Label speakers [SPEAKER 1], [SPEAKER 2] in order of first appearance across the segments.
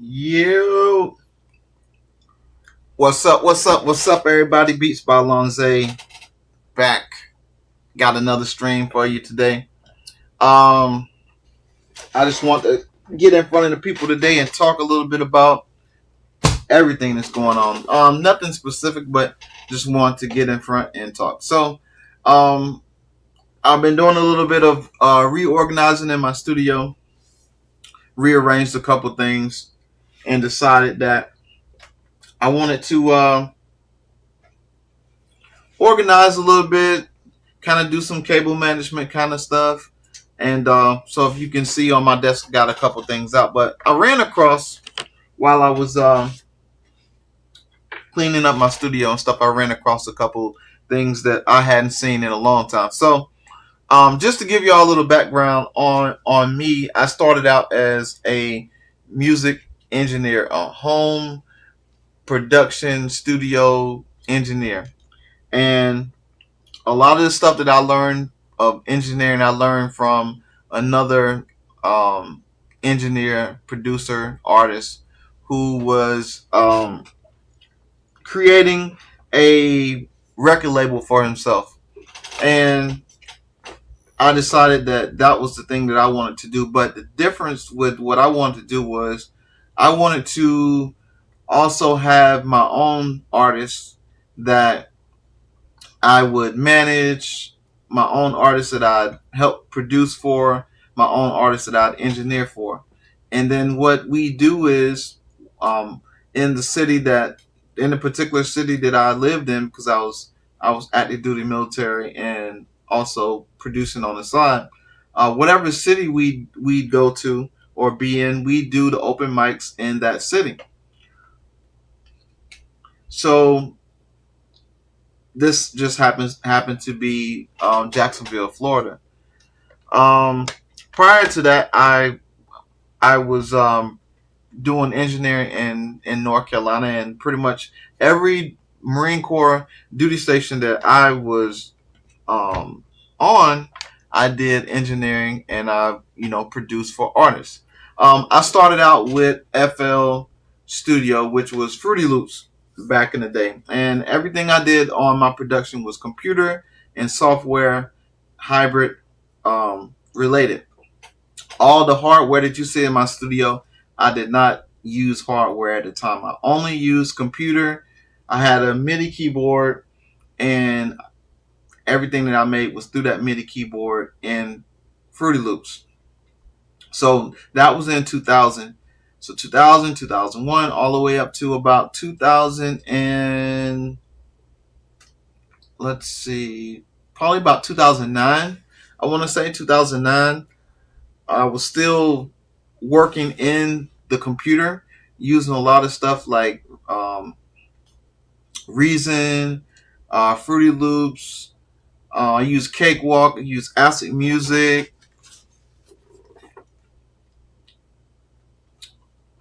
[SPEAKER 1] You, what's up? What's up? What's up, everybody? Beats by Lonza back. Got another stream for you today. Um, I just want to get in front of the people today and talk a little bit about everything that's going on. Nothing specific, but just want to get in front and talk. Um, I've been doing a little bit of reorganizing in my studio, rearranged a couple things, and decided that I wanted to organize a little bit, kind of do some cable management kind of stuff. And so if you can see on my desk, got a couple things out. But I ran across while I was cleaning up my studio and stuff. I ran across a couple things that I hadn't seen in a long time. So just to give you all a little background on me, I started out as a music engineer, a home production studio engineer, and a lot of the stuff that I learned of engineering, I learned from another engineer, producer, artist who was creating a record label for himself. And I decided that that was the thing that I wanted to do. But the difference with what I wanted to do was I wanted to also have my own artists that I would manage, my own artists that I'd help produce for, my own artists that I'd engineer for. And then what we do is um, in the city that, in the particular city that I lived in, because I was active duty military and also producing on the side. Whatever city we go to or be in, we do the open mics in that city. So this just happened to be Jacksonville, Florida. Um, Prior to that, I was doing engineering in North Carolina, and pretty much every Marine Corps duty station that I was on, I did engineering and I produced for artists. I started out with FL Studio, which was Fruity Loops back in the day, and everything I did on my production was computer and software hybrid related. All the hardware that you see in my studio, I did not use hardware at the time. I only used computer. I had a MIDI keyboard, and everything that I made was through that MIDI keyboard in Fruity Loops. So that was in 2000. So 2000, 2001, all the way up to about 2000 and let's see, probably about 2009. I want to say 2009. I was still working in the computer, using a lot of stuff like Reason, Fruity Loops. I use Cakewalk, I use Acid Music,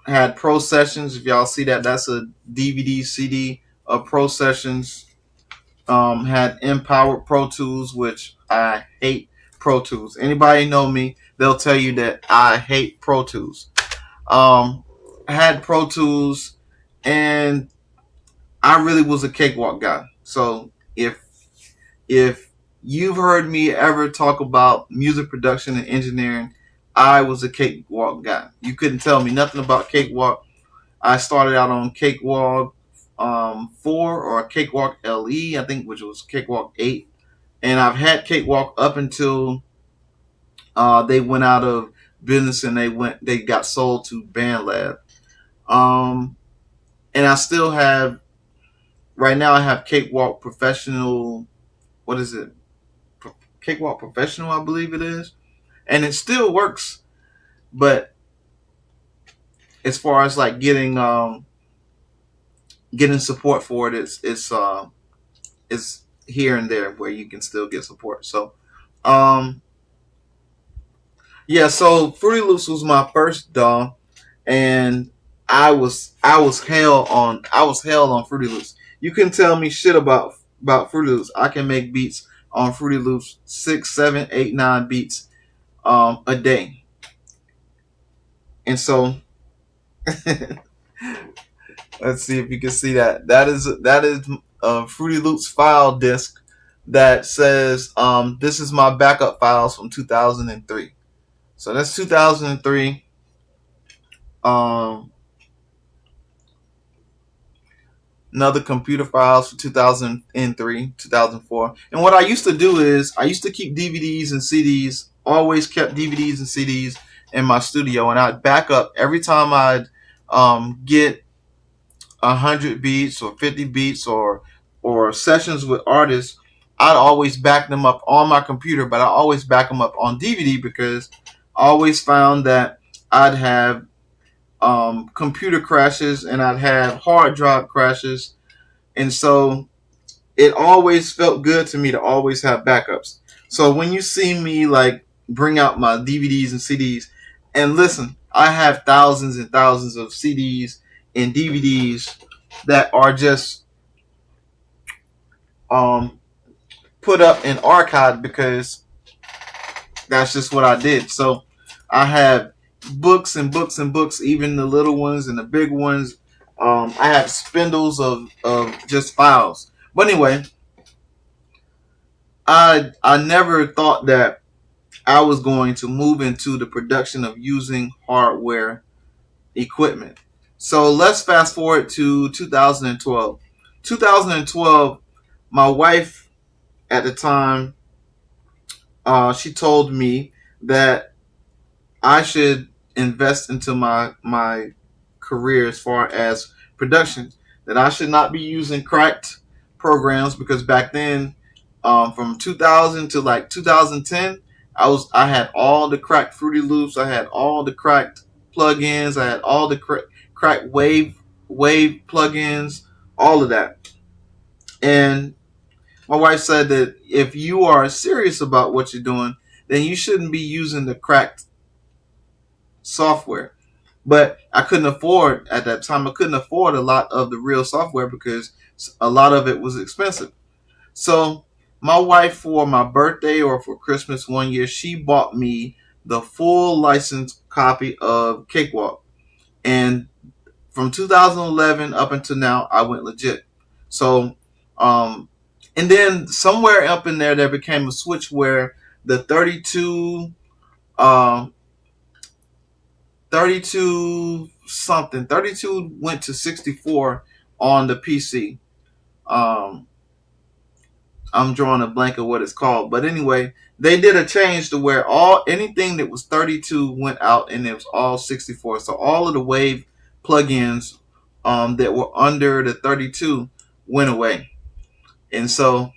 [SPEAKER 1] had Pro Sessions. If y'all see that, that's a DVD CD of Pro Sessions. Had Empowered Pro Tools, which I hate Pro Tools. Anybody know me, they'll tell you that I hate Pro Tools. Had Pro Tools, and I really was a Cakewalk guy. So if you've heard me ever talk about music production and engineering, I was a Cakewalk guy. You couldn't tell me nothing about Cakewalk. I started out on Cakewalk 4 or Cakewalk LE, I think, which was Cakewalk 8. And I've had Cakewalk up until they went out of business and they got sold to BandLab. Um, and I still have, right now I have Cakewalk Professional. What is it? Cakewalk Professional, I believe it is. And it still works, but as far as like getting support for it, it's here and there where you can still get support. So um yeah, so Fruity Loops was my first DAW, and I was hell on Fruity Loops. You can tell me shit about Fruity Loops. I can make beats on Fruity Loops, 6, 7, 8, 9 beats a day. And so Let's see if you can see that. That is Fruity Loops file disk that says this is my backup files from 2003. So that's 2003. Um, Another computer files for 2003, 2004. And what I used to do is I used to keep DVDs and CDs. Always kept DVDs and CDs in my studio, and I'd back up every time I'd get 100 beats or 50 beats or sessions with artists. I'd always back them up on my computer, but I always back them up on DVD because I always found that I'd have computer crashes and I'd have hard drive crashes, and so it always felt good to me to always have backups. So when you see me like bring out my DVDs and CDs, and listen, I have thousands and thousands of CDs and DVDs that are just um, put up and archived because that's just what I did. So I have books and books and books, even the little ones and the big ones. I have spindles of just files. But anyway, I never thought that I was going to move into the production of using hardware equipment. So let's fast forward to 2012. 2012, my wife at the time, she told me that I should invest into my career as far as production. That I should not be using cracked programs because back then, from 2000 to like 2010, I had all the cracked Fruity Loops. I had all the cracked plugins. I had all the cracked wave plugins. All of that. And my wife said that if you are serious about what you're doing, then you shouldn't be using the cracked software. But I couldn't afford at that time. I couldn't afford a lot of the real software because a lot of it was expensive. So my wife, for my birthday or for Christmas one year, she bought me the full license copy of Cakewalk. And from 2011 up until now, I went legit. So, um, and then somewhere up in there, there became a switch where the um, 32 something, 32 went to 64 on the PC. Um, I'm drawing a blank of what it's called, but anyway, they did a change to where all anything that was 32 went out and it was all 64. So all of the wave plugins that were under the 32 went away, and so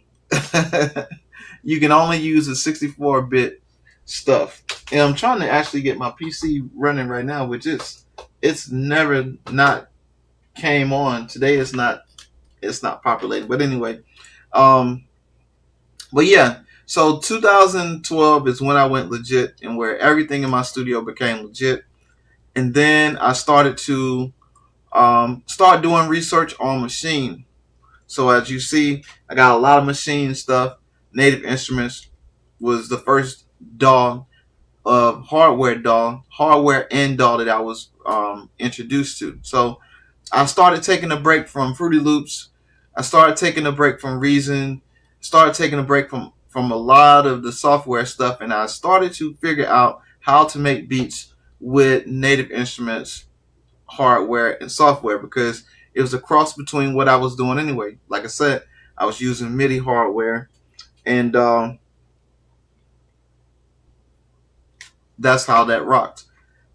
[SPEAKER 1] you can only use the 64-bit stuff. And I'm trying to actually get my PC running right now, which is it's never not came on. Today it's not populated. But anyway, um, but yeah. So 2012 is when I went legit and where everything in my studio became legit. And then I started to start doing research on machine. So as you see, I got a lot of machine stuff. Native Instruments was the first DAW of hardware and DAW that I was introduced to. So I started taking a break from Fruity Loops. I started taking a break from Reason. Started taking a break from a lot of the software stuff, and I started to figure out how to make beats with Native Instruments hardware and software because it was a cross between what I was doing anyway. Like I said, I was using MIDI hardware, and that's how that rocked.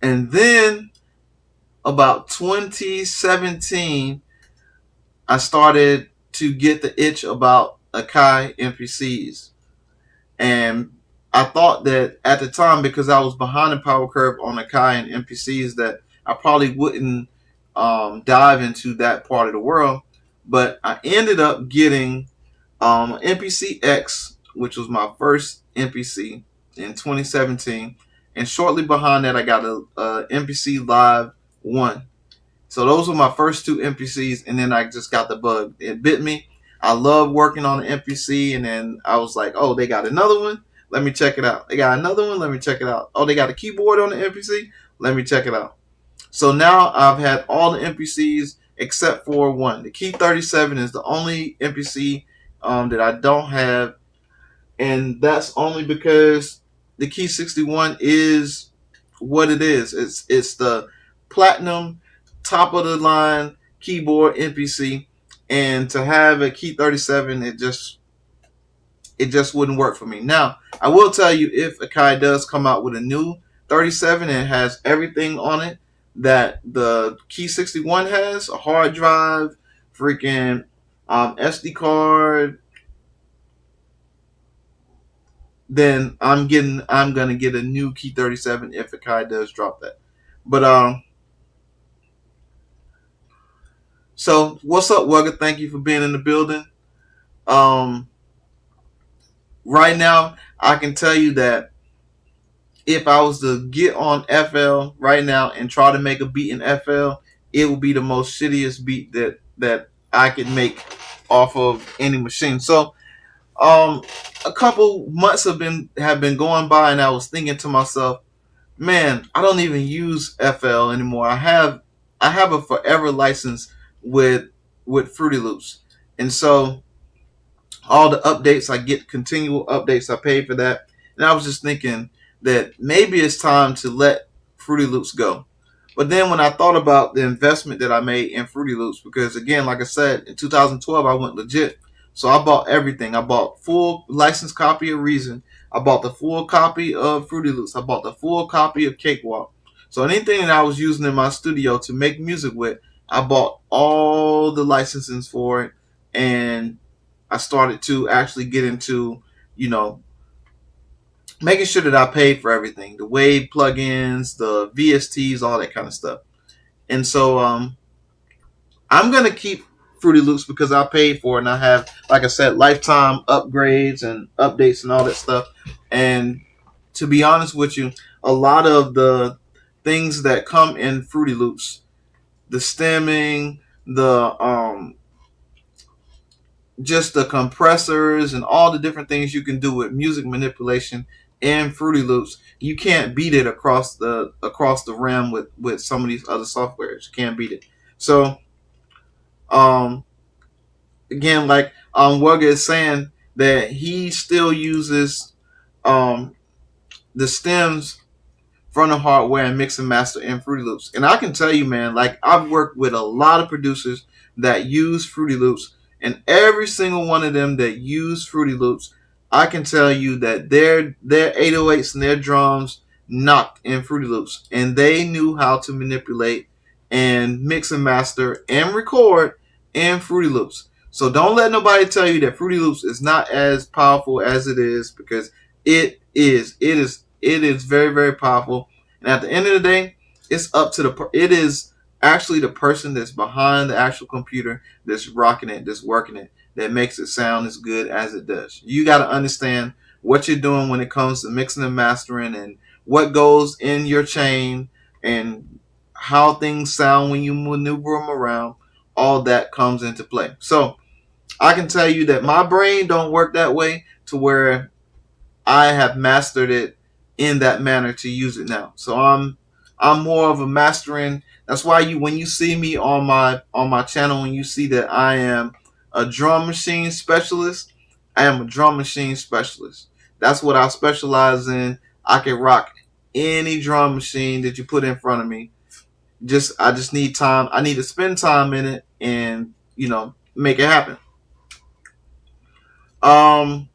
[SPEAKER 1] And then about 2017, I started to get the itch about Akai MPCs. And I thought that at the time, because I was behind the power curve on Akai and MPCs, that I probably wouldn't dive into that part of the world. But I ended up getting MPC X, which was my first MPC in 2017. And shortly behind that, I got a MPC Live 1. So those were my first two MPCs, and then I just got the bug. It bit me. I love working on the MPC, and then I was like, oh, they got another one? Let me check it out. They got another one? Let me check it out. Oh, they got a keyboard on the MPC? Let me check it out. So now I've had all the MPCs except for one. The Key 37 is the only MPC that I don't have, and that's only because the Key 61 is what it is. It's the platinum, top of the line keyboard MPC, and to have a Key 37, it just wouldn't work for me. Now, I will tell you, if Akai does come out with a new 37 and it has everything on it that the Key 61 has, a hard drive, freaking SD card, then I'm gonna get a new Key 37 if Akai does drop that. But so what's up, Wugga? Thank you for being in the building. Um, right now, I can tell you that if I was to get on FL right now and try to make a beat in FL, it would be the most shittiest beat that I could make off of any machine. So, a couple months have been going by, and I was thinking to myself, man, I don't even use FL anymore. I have a forever license with Fruity Loops, and so all the updates I get, continual updates, I pay for that. And I was just thinking that maybe it's time to let Fruity Loops go. But then when I thought about the investment that I made in Fruity Loops, because again, like I said, in 2012 I went legit. So I bought everything. I bought full licensed copy of Reason. I bought the full copy of Fruity Loops. I bought the full copy of Cakewalk. So anything that I was using in my studio to make music with, I bought all the licensings for it, and I started to actually get into, you know, making sure that I paid for everything, the Wave plugins, the VSTs, all that kind of stuff. And so I'm gonna keep Fruity Loops because I paid for it, and I have, like I said, lifetime upgrades and updates and all that stuff. And to be honest with you, a lot of the things that come in Fruity Loops, the stemming, the just the compressors and all the different things you can do with music manipulation and Fruity Loops, you can't beat it across the rim with some of these other softwares. You can't beat it. So um again, like Wugga is saying that he still uses um the stems from the hardware and mix and master in Fruity Loops. And I can tell you, man, like I've worked with a lot of producers that use Fruity Loops, and every single one of them that use Fruity Loops, I can tell you that their 808s and their drums knocked in Fruity Loops, and they knew how to manipulate and mix and master and record in Fruity Loops. So don't let nobody tell you that Fruity Loops is not as powerful as it is, because it is. It is very, very powerful. And at the end of the day, it's up to it is actually the person that's behind the actual computer that's rocking it, that's working it, that makes it sound as good as it does. You got to understand what you're doing when it comes to mixing and mastering, and what goes in your chain, and how things sound when you maneuver them around. All that comes into play. So I can tell you that my brain don't work that way to where I have mastered it in that manner to use it now. So I'm more of a mastering. That's why when you see me on my channel, when you see that I am a drum machine specialist, I am a drum machine specialist. That's what I specialize in. I can rock any drum machine that you put in front of me. I just need time. I need to spend time in it and make it happen. Um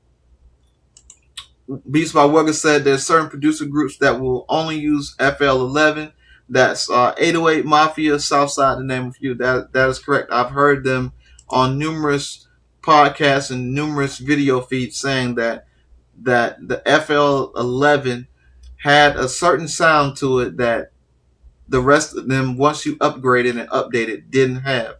[SPEAKER 1] Beats by Wugga said there's certain producer groups that will only use FL11. That's 808 Mafia, Southside, to name a few. That is correct. I've heard them on numerous podcasts and numerous video feeds saying that the FL11 had a certain sound to it that the rest of them, once you upgrade it and update it, didn't have.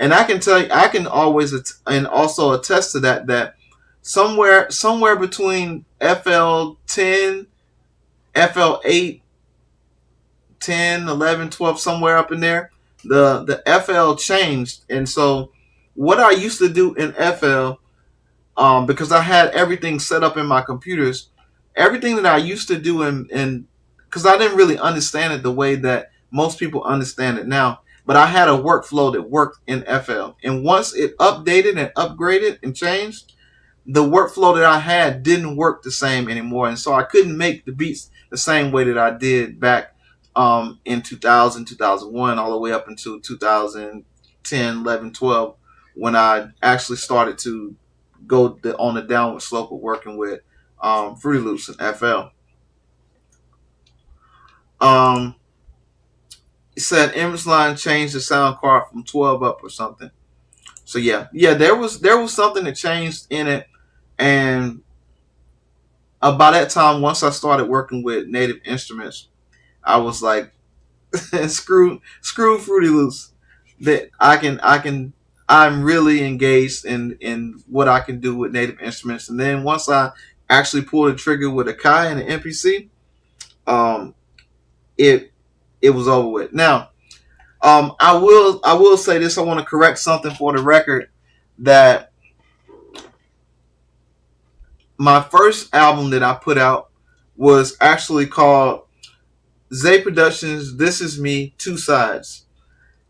[SPEAKER 1] And I can tell you, I can always and also attest to that somewhere between FL10, FL8, 10, 11, 12, somewhere up in there, the FL changed. And so what I used to do in FL, because I had everything set up in my computers, everything that I used to do in because I didn't really understand it the way that Most people understand it now. But I had a workflow that worked in FL. And once it updated and upgraded and changed, the workflow that I had didn't work the same anymore. And so I couldn't make the beats the same way that I did back in 2000, 2001, all the way up until 2010, 11, 12, when I actually started to go on the downward slope of working with Fruity Loops and FL. Um, it said image line changed the sound card from 12 up or something. So yeah, there was something that changed in it, and by that time, once I started working with Native Instruments, I was like, screw Fruity Loops. That I'm really engaged in what I can do with Native Instruments. And then once I actually pulled the trigger with a Kai and an MPC, um, it it was over with. Now, I will say this. I want to correct something for the record, that my first album that I put out was actually called Zay Productions, This Is Me, Two Sides.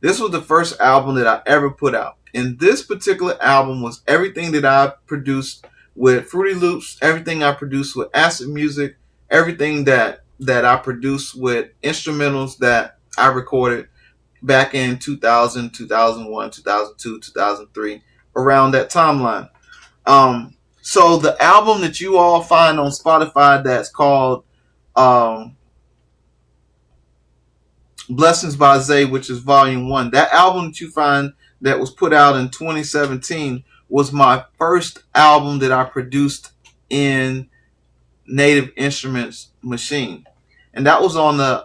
[SPEAKER 1] This was the first album that I ever put out. And this particular album was everything that I produced with Fruity Loops, everything I produced with Acid Music, everything that I produced with instrumentals that I recorded back in 2000, 2001, 2002, 2003, around that timeline. So the album that you all find on Spotify that's called um, Blessings by Zay, which is Volume 1. That album that you find that was put out in 2017 was my first album that I produced in Native Instruments Machine. And that was on the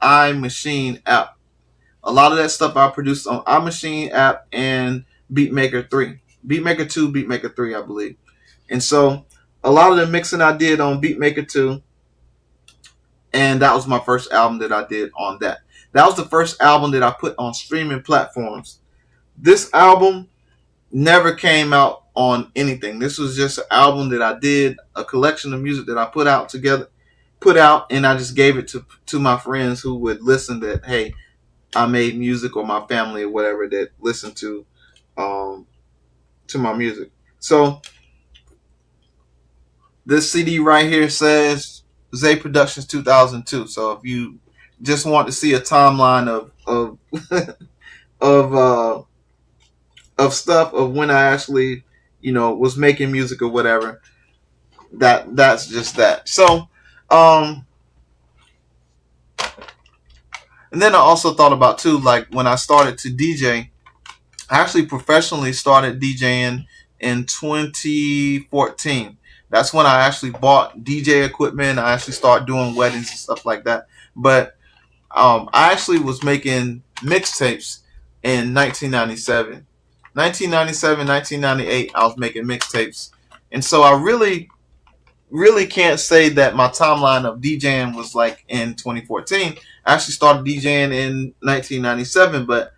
[SPEAKER 1] iMachine app. A lot of that stuff I produced on iMachine app and Beatmaker 3. Beatmaker 2, Beatmaker 3, I believe. And so a lot of the mixing I did on Beatmaker 2, and that was my first album that I did on that. That was the first album that I put on streaming platforms. This album never came out on anything. This was just an album that I did, a collection of music that I put out, and I just gave it to my friends who would listen. That, hey, I made music, or my family or whatever that listened to my music. So this CD right here says Zay Productions 2002. So if you just want to see a timeline of of stuff of when I actually, was making music or whatever, that's just that. So, and then I also thought about too, like when I started to DJ, I actually professionally started DJing in 2014. That's when I actually bought DJ equipment. I actually started doing weddings and stuff like that. But I actually was making mixtapes in 1997. 1997, 1998, I was making mixtapes. And so I really can't say that my timeline of DJing was like in 2014. I actually started DJing in 1997, but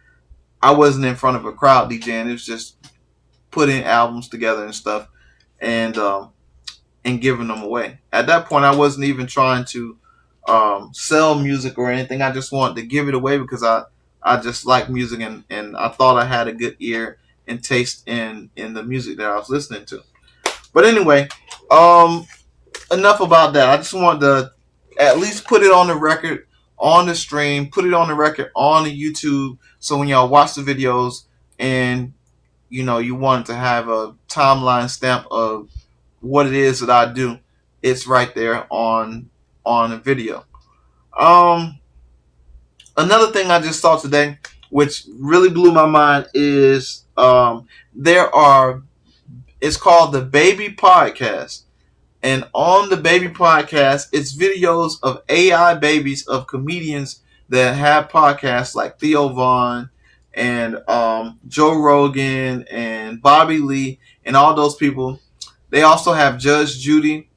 [SPEAKER 1] I wasn't in front of a crowd DJing. It was just putting albums together and stuff, and giving them away. At that point, I wasn't even trying to sell music or anything. I just wanted to give it away because I just like music, and I thought I had a good ear and taste in the music that I was listening to. But anyway, enough about that. I just wanted to at least put it on the record, on the stream, put it on the record on the YouTube, so when y'all watch the videos and you wanted to have a timeline stamp of what it is that I do, it's right there on a video. Another thing I just saw today, which really blew my mind, is it's called the Baby Podcast. And on the Baby Podcast, it's videos of AI babies of comedians that have podcasts like Theo Vaughn and Joe Rogan and Bobby Lee and all those people. They also have Judge Judy,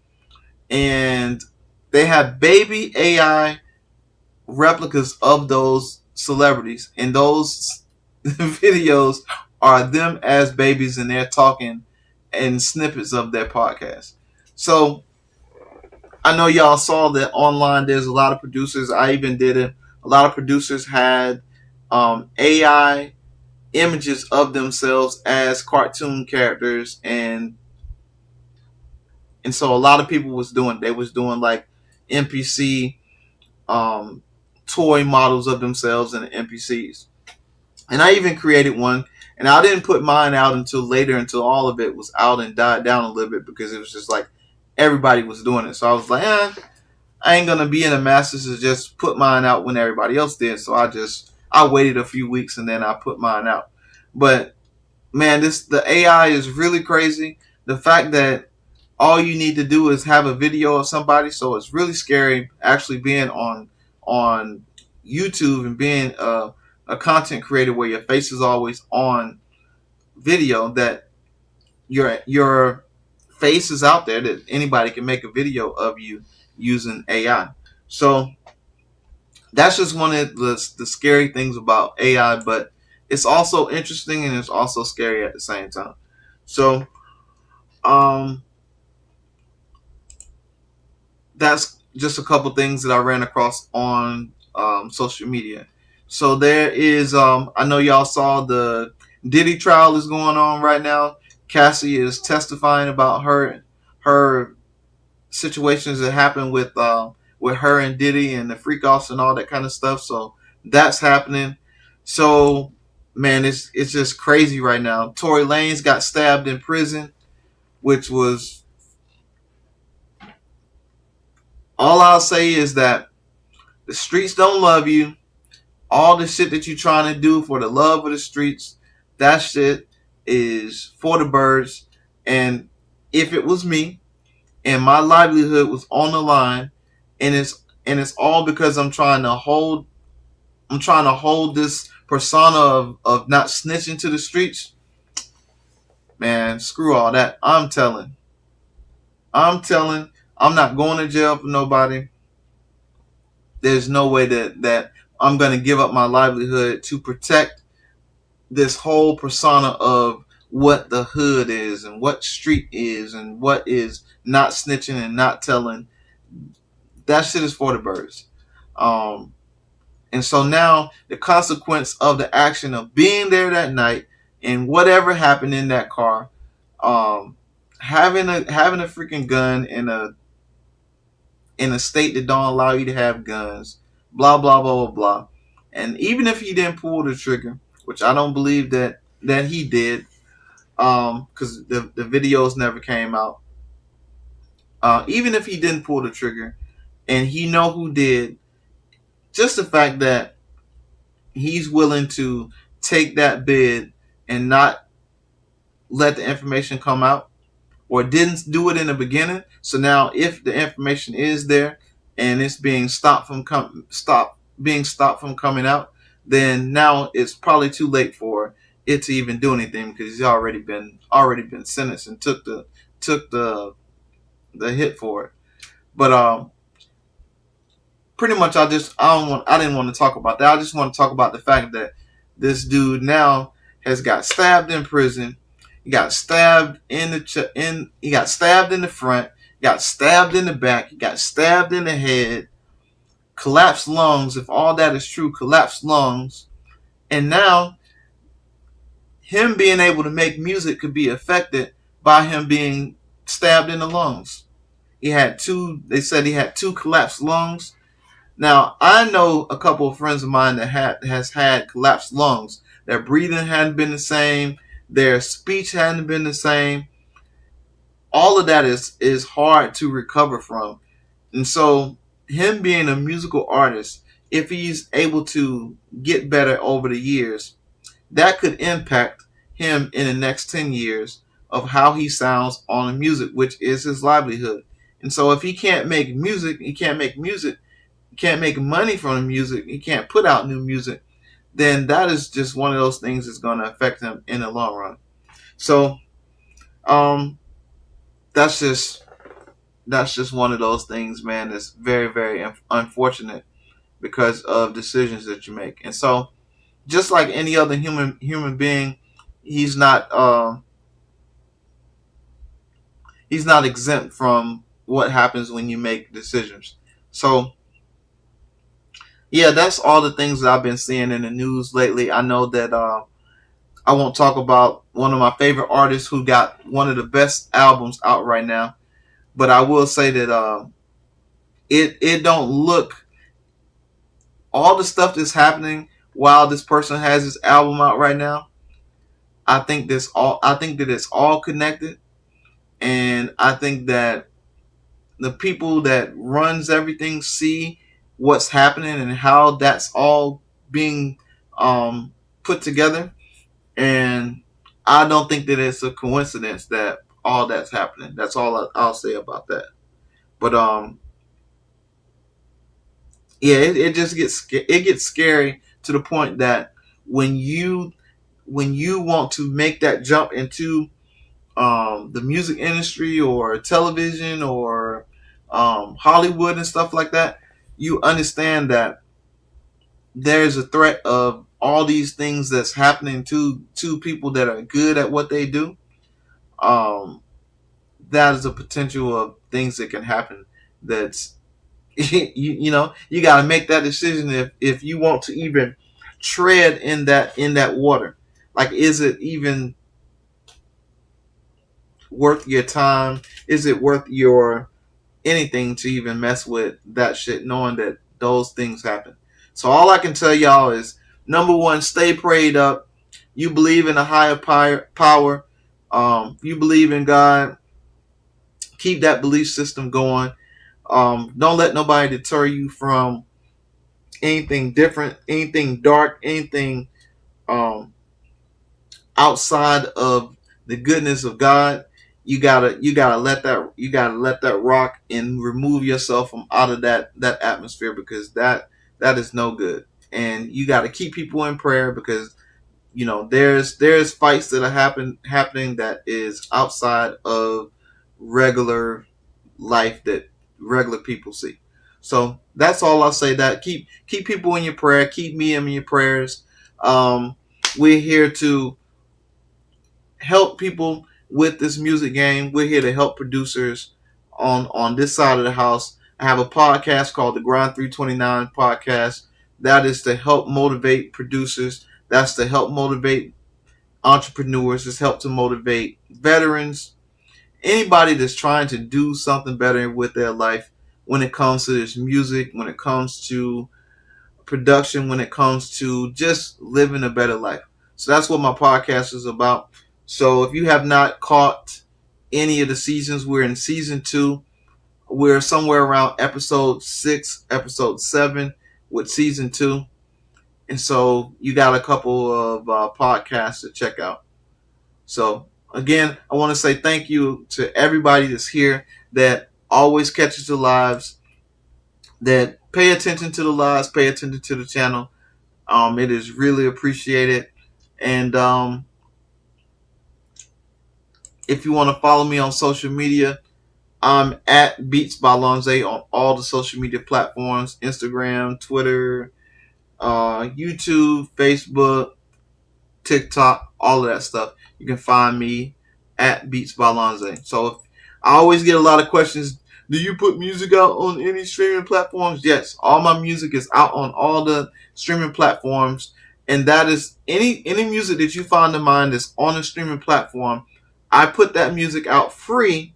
[SPEAKER 1] and they have baby AI replicas of those celebrities. And those videos are them as babies, and they're talking in snippets of their podcast. So I know y'all saw that online. There's a lot of producers. I even did it A lot of producers had AI images of themselves as cartoon characters, and so a lot of people was doing like NPC um, toy models of themselves and the NPCs. And I even created one, and I didn't put mine out until later, until all of it was out and died down a little bit, because it was just like everybody was doing it. So I was like, I ain't gonna be in the masses to just put mine out when everybody else did. So I waited a few weeks and then I put mine out. But man, the AI is really crazy. The fact that all you need to do is have a video of somebody, so it's really scary actually being on YouTube and being a content creator where your face is always on video, that your face is out there, that anybody can make a video of you using AI. So that's just one of the scary things about AI, but it's also interesting and it's also scary at the same time. So um, that's just a couple things that I ran across on social media. So there is, I know y'all saw the Diddy trial is going on right now. Cassie is testifying about her situations that happened with her and Diddy and the freak offs and all that kind of stuff. So that's happening. So man, it's just crazy right now. Tory Lanez got stabbed in prison, which was, all I'll say is that the streets don't love you. All the shit that you're trying to do for the love of the streets, that shit is for the birds. And if it was me and my livelihood was on the line, and it's all because I'm trying to hold this persona of not snitching to the streets, man, screw all that. I'm telling, I'm not going to jail for nobody. There's no way that I'm going to give up my livelihood to protect this whole persona of what the hood is and what street is and what is not snitching and not telling. That shit is for the birds. Um, and so now the consequence of the action of being there that night and whatever happened in that car, um, having a freaking gun in a state that don't allow you to have guns, blah blah blah blah blah. And even if he didn't pull the trigger, which I don't believe that he did, because the videos never came out. Even if he didn't pull the trigger, and he know who did, just the fact that he's willing to take that bid and not let the information come out, or didn't do it in the beginning. So now, if the information is there and it's being stopped from coming out, then now it's probably too late for it to even do anything, because he's already been sentenced and took the hit for it. But pretty much, I didn't want to talk about that. I just want to talk about the fact that this dude now has got stabbed in prison. He got stabbed he got stabbed in the front, got stabbed in the back, he got stabbed in the head, collapsed lungs, if all that is true, collapsed lungs. And now him being able to make music could be affected by him being stabbed in the lungs. They said he had two collapsed lungs. Now, I know a couple of friends of mine that has had collapsed lungs. Their breathing hadn't been the same. Their speech hadn't been the same. All of that is hard to recover from. And so, him being a musical artist, if he's able to get better over the years, that could impact him in the next 10 years of how he sounds on the music, which is his livelihood. And so, if he can't make music, he can't make money from the music, he can't put out new music, then that is just one of those things that's going to affect him in the long run. So, um, that's just one of those things, man. That's very very unfortunate because of decisions that you make. And so, just like any other human being, he's not he's not exempt from what happens when you make decisions. So Yeah, that's all the things that I've been seeing in the news lately. I know that I won't talk about one of my favorite artists who got one of the best albums out right now, but I will say that it don't look all the stuff that's happening while this person has his album out right now. I think that it's all connected, and I think that the people that runs everything see what's happening and how that's all being um, put together. And I don't think that it's a coincidence that all that's happening. That's all I'll say about that. But yeah, it just gets scary to the point that when you when you want to make that jump into the music industry or television or Hollywood and stuff like that, you understand that there's a threat of all these things that's happening to people that are good at what they do. Um, that is a potential of things that can happen. That's you know you got to make that decision if you want to even tread in that water. Like, is it even worth your time? Is it worth your anything to even mess with that shit, knowing that those things happen? So all I can tell y'all is, number one, stay prayed up. You believe in a higher power. You believe in God. Keep that belief system going. Don't let nobody deter you from anything different, anything dark, anything um, outside of the goodness of God. You gotta let that rock and remove yourself from out of that atmosphere, because that is no good. And you got to keep people in prayer, because there's fights that are happening that is outside of regular life that regular people see. So that's all I'll say. That keep people in your prayer. Keep me in your prayers. We're here to help people with this music game. We're here to help producers on this side of the house. I have a podcast called the Grind 329 podcast. That is to help motivate producers. That's to help motivate entrepreneurs. It's help to motivate veterans, anybody that's trying to do something better with their life when it comes to this music, when it comes to production, when it comes to just living a better life. So that's what my podcast is about. So if you have not caught any of the seasons, we're in season 2. We're somewhere around episode 6, episode 7 with season 2. And so you got a couple of podcasts to check out. So again, I want to say thank you to everybody that's here, that always catches the lives, that pay attention to the lives, pay attention to the channel. It is really appreciated. And if you want to follow me on social media, I'm at Beats by Lonza on all the social media platforms: Instagram, Twitter, YouTube, Facebook, TikTok, all of that stuff. You can find me at Beats by Lonza. So I always get a lot of questions. Do you put music out on any streaming platforms? Yes, all my music is out on all the streaming platforms, and that is any music that you find in mine that's on a streaming platform. I put that music out free,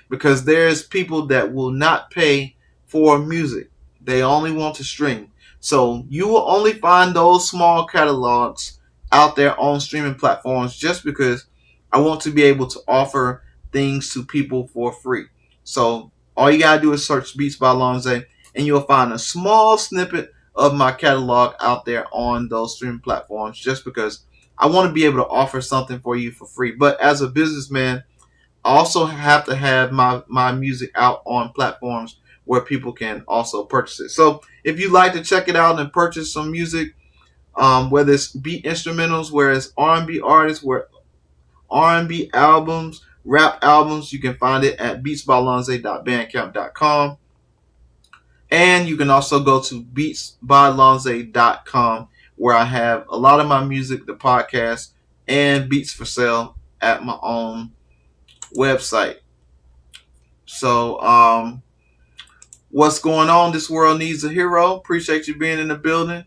[SPEAKER 1] because there's people that will not pay for music. They only want to stream. So you will only find those small catalogs out there on streaming platforms, just because I want to be able to offer things to people for free. So all you gotta do is search Beats by Lonza, and you'll find a small snippet of my catalog out there on those streaming platforms, just because I want to be able to offer something for you for free. But as a businessman, I also have to have my music out on platforms where people can also purchase it. So if you'd like to check it out and purchase some music, whether it's beat instrumentals, where it's R&B artists, where R&B albums, rap albums, you can find it at beatsbylonza.bandcamp.com. And you can also go to beatsbylonza.com, where I have a lot of my music, the podcast, and beats for sale at my own website. So What's going on? This world needs a hero. Appreciate you being in the building.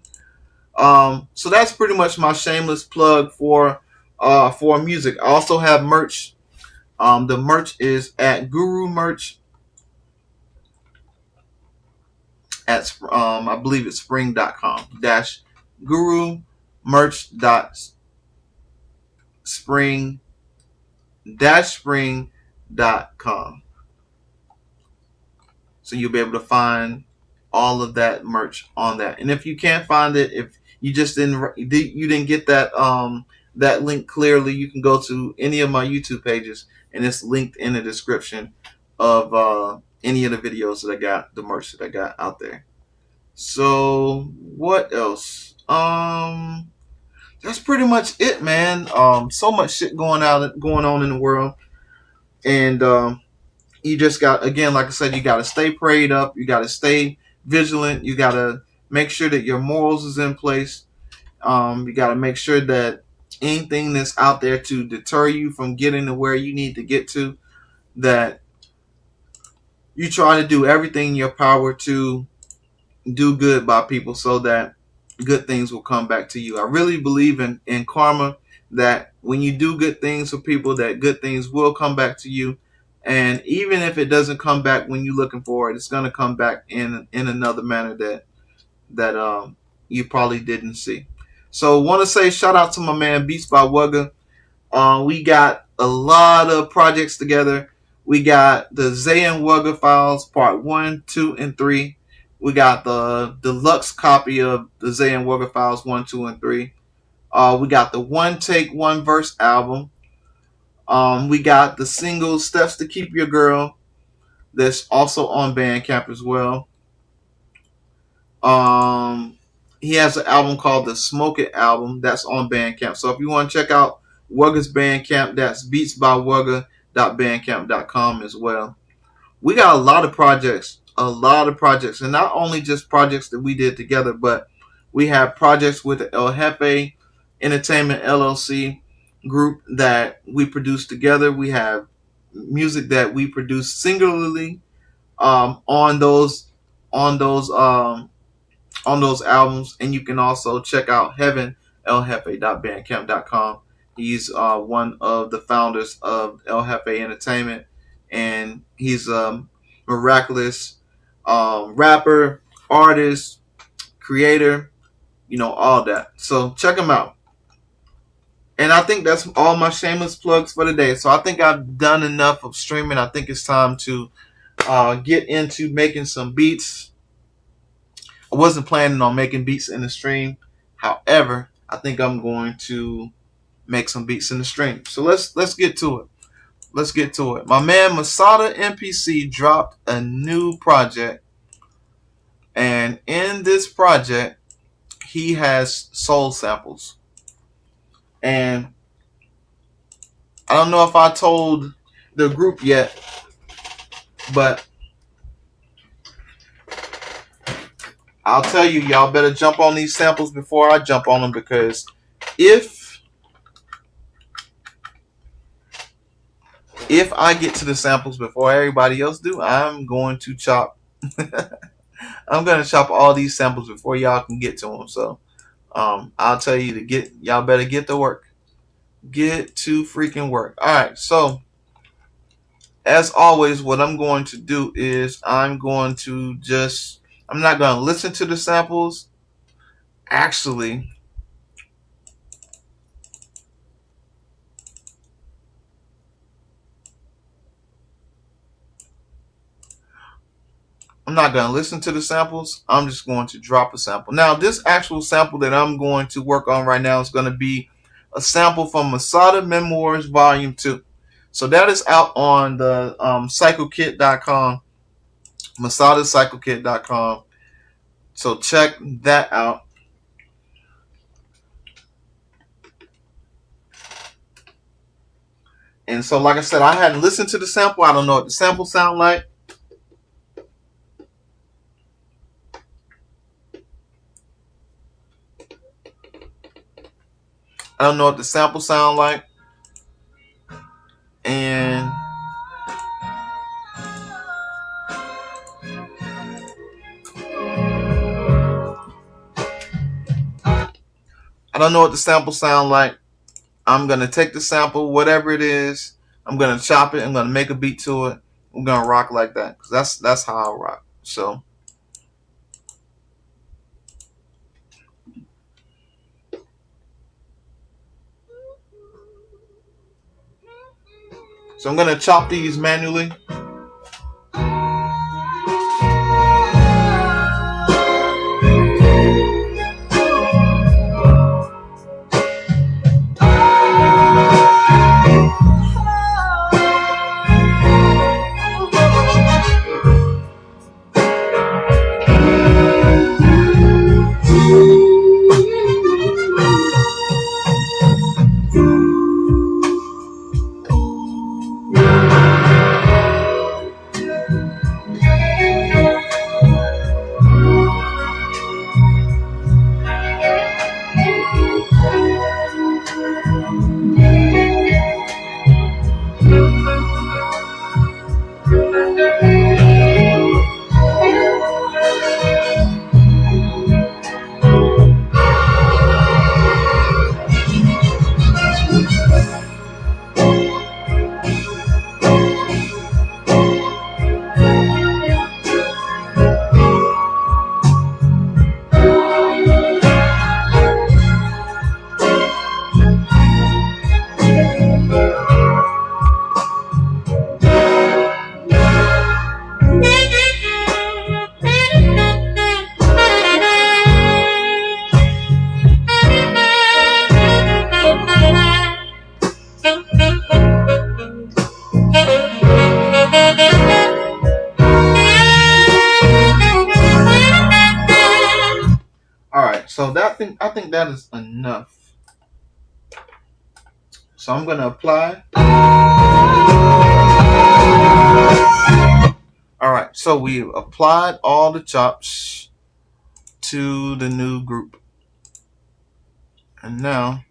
[SPEAKER 1] So that's pretty much my shameless plug for music. I also have merch. The merch is at Guru Merch at I believe it's spring.com dash Guru Merch dot spring dash spring.com. So you'll be able to find all of that merch on that. And if you can't find it, if you just didn't get that link clearly, you can go to any of my YouTube pages, and it's linked in the description of any of the videos that I got, the merch that I got out there. So what else? That's pretty much it, man. So much shit going on in the world, and you just got, again, like I said, you got to stay prayed up. You got to stay vigilant. You got to make sure that your morals is in place. You got to make sure that anything that's out there to deter you from getting to where you need to get to, that you try to do everything in your power to do good by people so that good things will come back to you. I really believe in karma, that when you do good things for people, that good things will come back to you. And even if it doesn't come back when you're looking for it, it's going to come back in another manner that you probably didn't see. So want to say shout out to my man Beats by Wugga. We got a lot of projects together. We got the Zay and Wugga Files Part 1, 2, and 3. We got the deluxe copy of the Zay and Wugga Files 1, 2, and 3. We got the One Take, One Verse album. We got the single Steps to Keep Your Girl, that's also on Bandcamp as well. He has an album called the Smoke It album that's on Bandcamp. So if you want to check out Wugga's Bandcamp, that's beatsbywugga.bandcamp.com as well. We got a lot of projects, and not only just projects that we did together, but we have projects with the El Jefe Entertainment LLC group that we produce together. We have music that we produce singularly on those albums, and you can also check out heaveneljefe.bandcamp.com. He's one of the founders of El Jefe Entertainment, and he's a miraculous rapper, artist, creator, all that. So check him out. And I think that's all my shameless plugs for today. So I think I've done enough of streaming. I think it's time to get into making some beats. I wasn't planning on making beats in the stream. However, I think I'm going to make some beats in the stream. So let's get to it. Let's get to it. My man Masada MPC dropped a new project, and in this project, he has soul samples. And I don't know if I told the group yet, but I'll tell you, y'all better jump on these samples before I jump on them, because if I get to the samples before everybody else do, I'm going to chop all these samples before y'all can get to them. So I'll tell you y'all better get to work. Get to freaking work. All right. So as always, what I'm going to do is I'm not going to listen to the samples. Actually, I'm not going to listen to the samples. I'm just going to drop a sample. Now, this actual sample that I'm going to work on right now is going to be a sample from Masada Memoirs Volume 2. So that is out on the psychokit.com, masadapsychokit.com. So check that out. And so, like I said, I hadn't listened to the sample. I don't know what the sample sound like. I don't know what the sample sound like. And don't know what the sample sound like. I'm gonna take the sample, whatever it is. I'm gonna chop it. I'm gonna make a beat to it. I'm gonna rock like that, because that's how I rock. So I'm gonna chop these manually. All right, so I think that is enough. So I'm gonna apply. All right, so we've applied all the chops to the new group, and now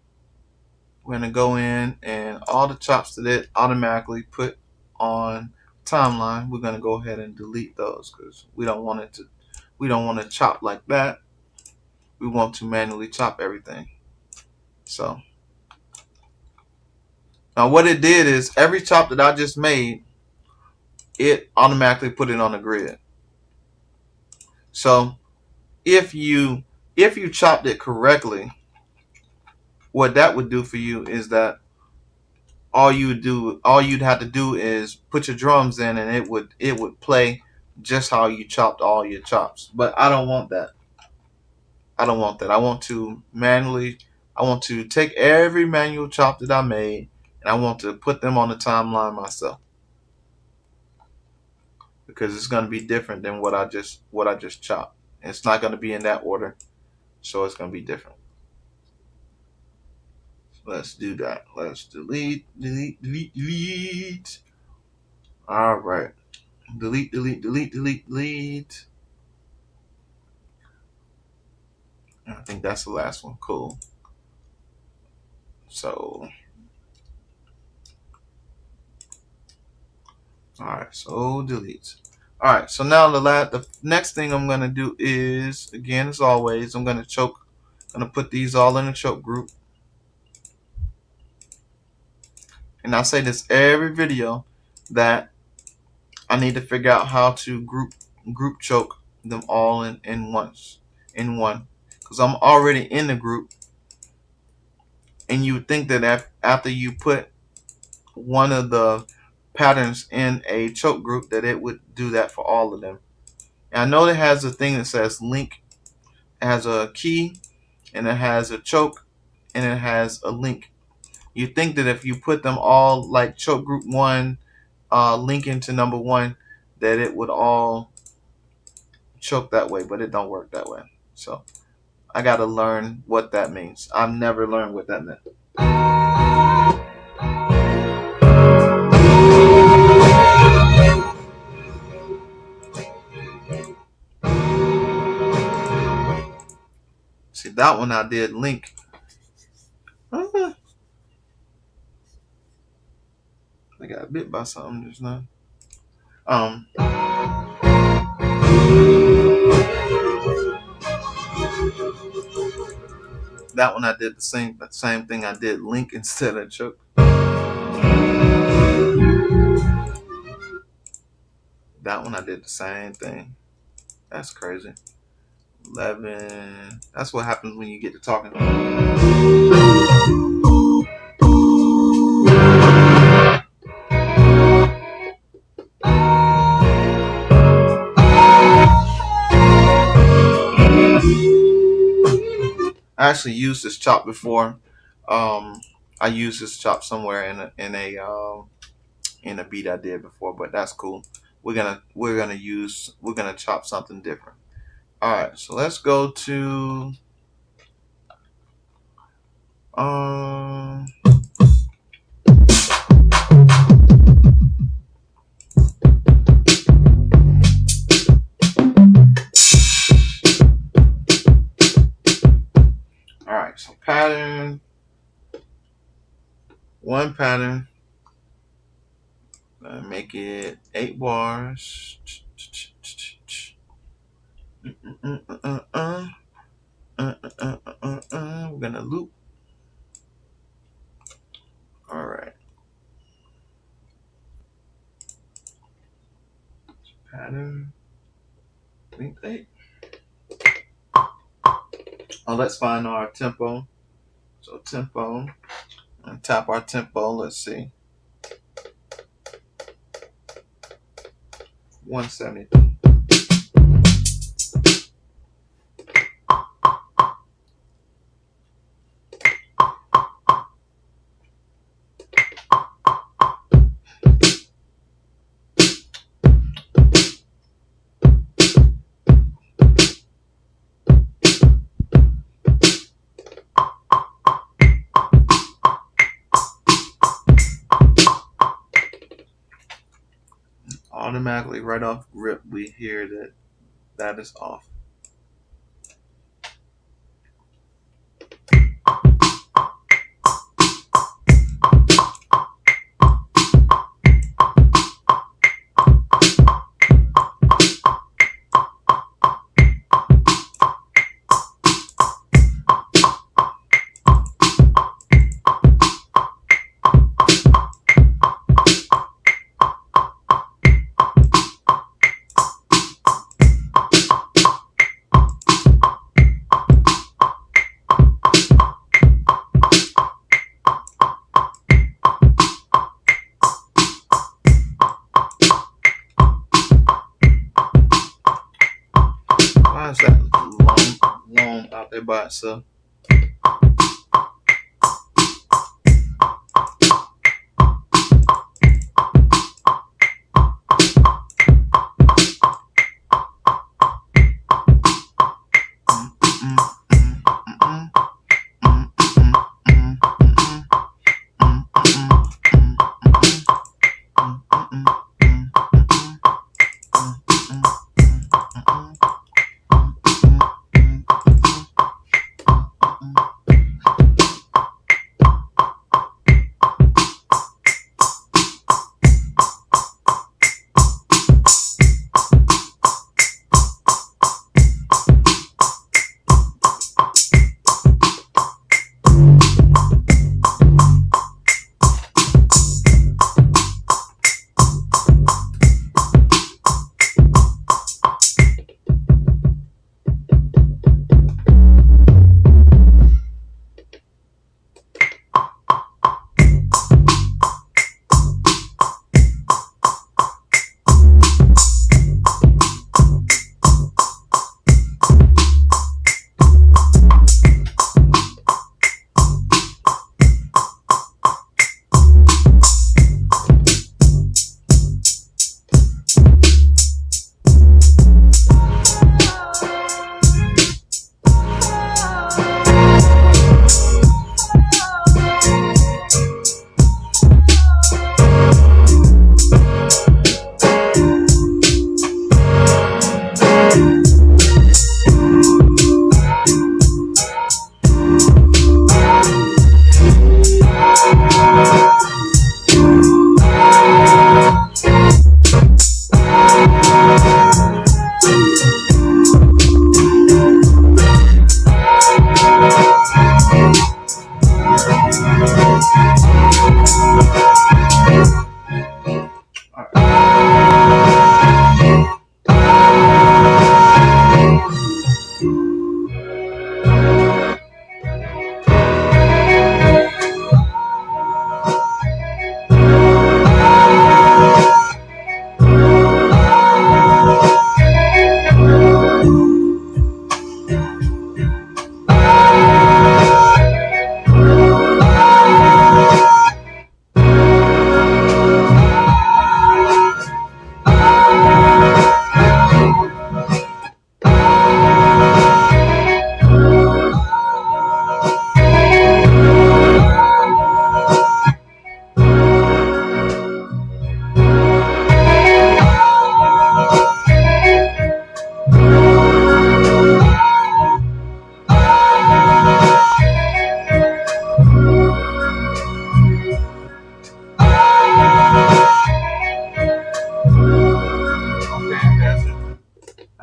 [SPEAKER 1] we're gonna go in and all the chops that it automatically put on timeline, we're gonna go ahead and delete those, because we don't want to chop like that. We want to manually chop everything. So now what it did is every chop that I just made, it automatically put it on the grid. So if you chopped it correctly, what that would do for you is that all you'd have to do is put your drums in, and it would play just how you chopped all your chops. But I don't want that. I want to take every manual chop that I made, and I want to put them on the timeline myself, because it's going to be different than what I just chopped. It's not going to be in that order, so it's going to be different. Let's do that. Let's delete. All right. Delete. I think that's the last one. Cool. So, all right. So delete. All right. So now the next thing I'm gonna do is, again as always, I'm gonna put these all in a choke group. And I say this every video, that I need to figure out how to group choke them all in one, because I'm already in the group, and you would think that after you put one of the patterns in a choke group, that it would do that for all of them. And I know it has a thing that says link. It has a key, and it has a choke, and it has a link. You think that if you put them all like choke group 1, link into number 1, that it would all choke that way, but it don't work that way. So I got to learn what that means. I've never learned what that meant. See, that one I did link. I got bit by something just now. That one I did the same thing. I did link instead of choke. That one I did the same thing. That's crazy. 11. That's what happens when you get to talking. I actually used this chop before. I used this chop somewhere in a beat I did before, but that's cool. We're gonna chop something different. All right, so let's go to um. All right, so pattern, one pattern. Make it 8 bars. We're gonna loop. All right. Pattern. Link 8. Oh, let's find our tempo. So tempo. And tap our tempo. Let's see. 170. Automatically, right off rip, we hear that is off. Why is that long out there by itself?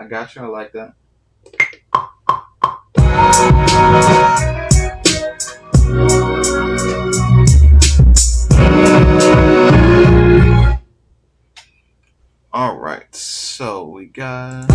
[SPEAKER 1] got you. I like that. All right. So we got.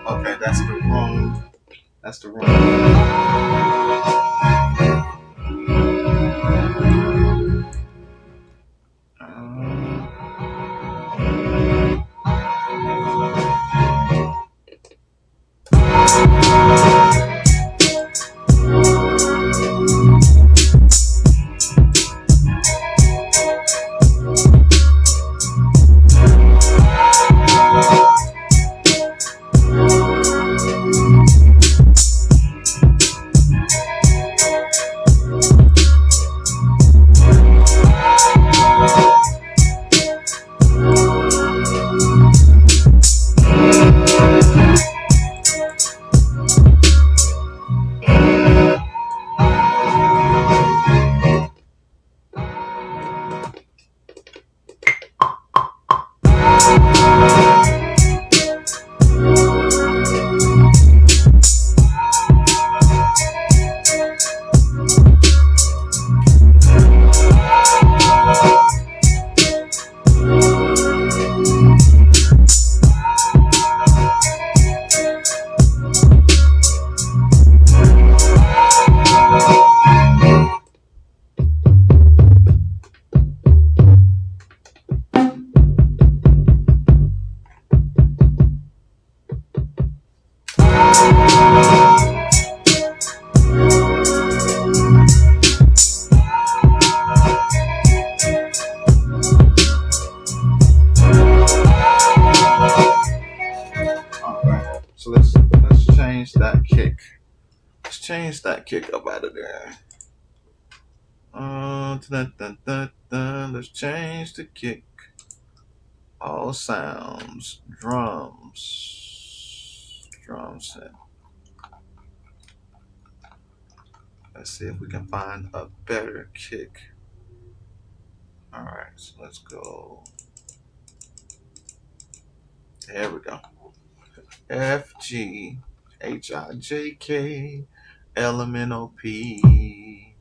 [SPEAKER 1] Okay, that's the wrong. That's the wrong. So let's change that kick. Let's change that kick up out of there. Dun, dun, dun, dun. Let's change the kick. All sounds, drums. And let's see if we can find a better kick. All right, so let's go. There we go. F G H I J K L M N O P.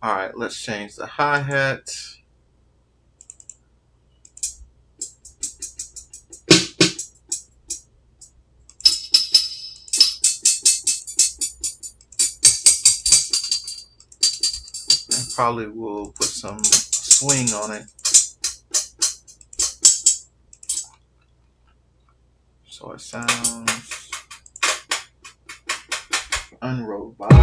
[SPEAKER 1] All right, let's change the hi-hat. And probably will put some swing on it. So it sounds unrobotic.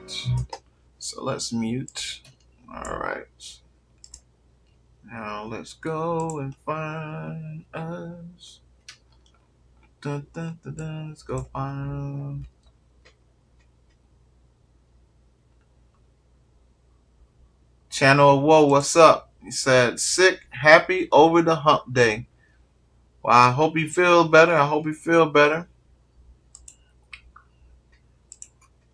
[SPEAKER 1] So let's mute. All right. Now let's go and find us. Dun, dun, dun, dun. Let's go find Channel Whoa. What's up? He said, sick, happy, over the hump day. Well, I hope you feel better. I hope you feel better.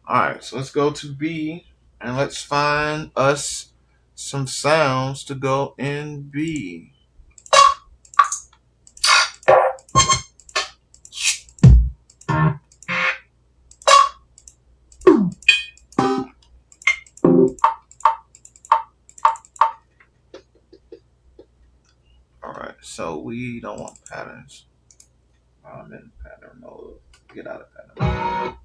[SPEAKER 1] All right, so let's go to B and let's find us some sounds to go in B. All right, so we don't want patterns. I'm in pattern mode. Get out of pattern mode.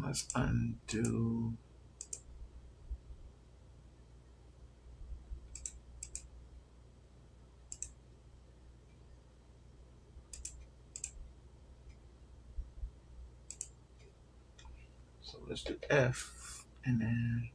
[SPEAKER 1] Let's undo. So let's do F and then.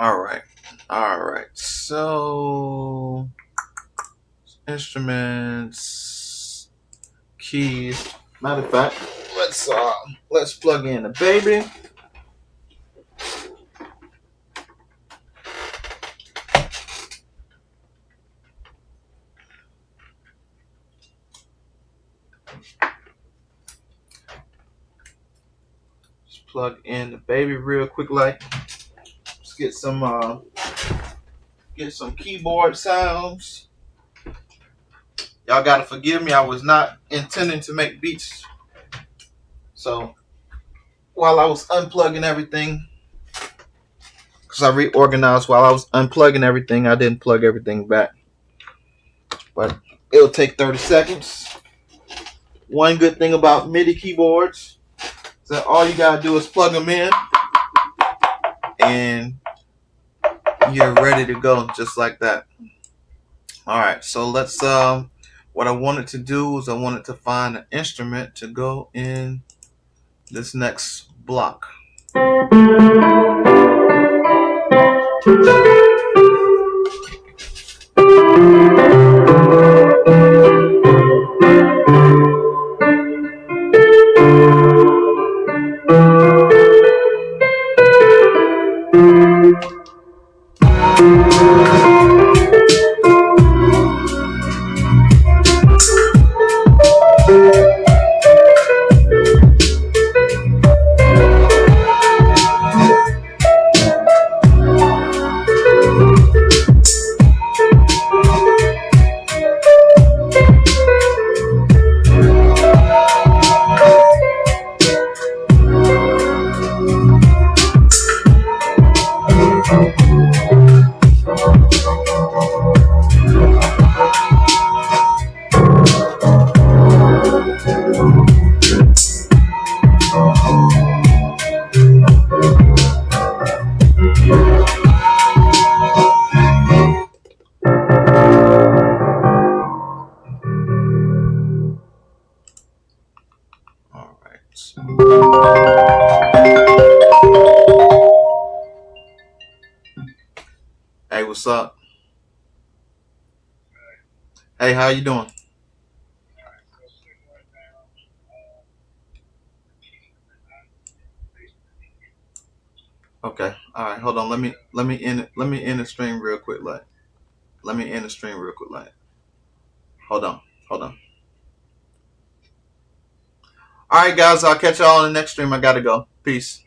[SPEAKER 1] All right. So instruments, keys. Matter of fact, let's plug in the baby. Just plug in the baby real quick, like. Let's get some keyboard sounds. Y'all gotta forgive me. I was not intending to make beats. So while I was unplugging everything, because I reorganized while I was unplugging everything, I didn't plug everything back. But it'll take 30 seconds. One good thing about MIDI keyboards is that all you gotta do is plug them in and you're ready to go just like that. All right, so let's what I wanted to do is I wanted to find an instrument to go in this next block. All right. Hey, what's up? Hey, how you doing? Okay. All right. Hold on. Let me end the stream real quick. Like, let me end the stream real quick. Like, hold on. Hold on. All right, guys. I'll catch y'all on the next stream. I gotta go. Peace.